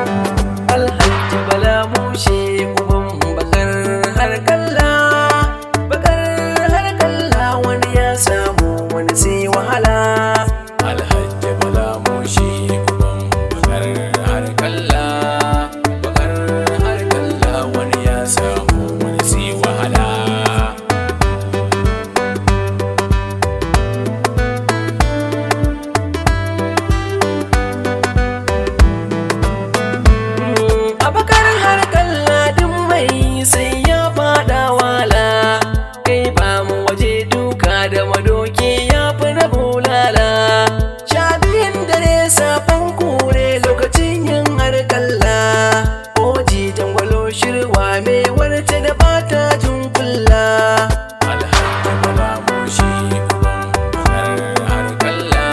Alhaji Bala Mushe uban bakar har kalla, bakar har kalla wani ya samu wani sai wahala. Alhaji Bala Mushe uban bakar har kalla, bakar har kalla wani ya samu wani sai wahala. Abakar har kalla duk mai sai ya fada wala, kai ba mu waje duka da madoki ya fi na bulala. Sha biyun dare safan kure lokacin yin har kalla, oji jangwalo shirwa mai warce da bata jin kulla. Alhaji Bala Mushe uban bakar har kalla,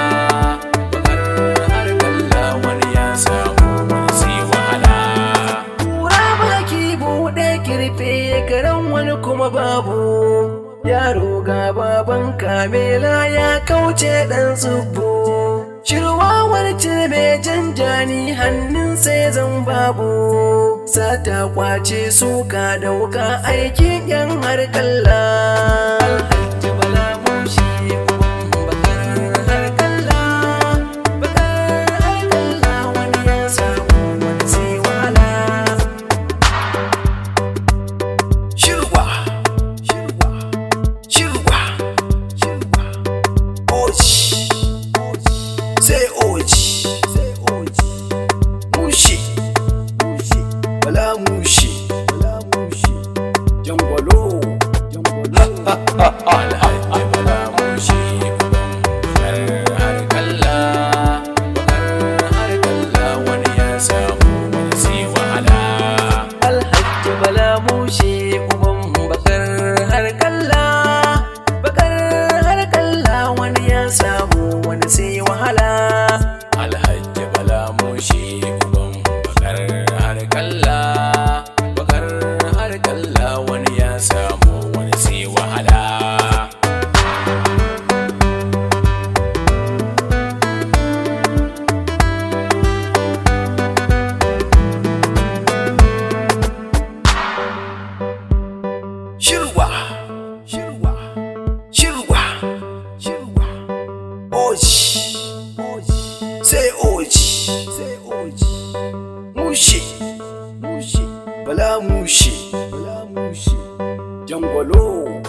bakar har kalla wani ya samu wani sai wahala. Kura baki buɗe kirfe garan wani kuma babu, yaro ga baban kamela ya kauce ɗan zubu. Shirwawar mai janjani hannun sai zan babu, sata kwace suka da wuka aikin yan har kalla. Alhaji Bala Mushe uban bakar har kalla, bakar har kalla wani ya samu wani sai wahala. Shirwa, shirwa, shirwa, shirwa, oji, sai oji, mushe, Bala Mushe, jangwalo, Alhaji Bala Mushe uban bakar har kalla, bakar har kalla wani ya samu wani sai wahala. Alhaji Bala Mushe uban bakar har kalla, bakar har kalla wani ya samu wani sai wahala. Alhaji Bala Mushe uban bakar har kalla, bakar har kalla wani ya samu wani sai wahala. Shirwa, shirwa, shirwa, shirwa, oji, sai oji, mushe, Bala Mushe, jangwalo,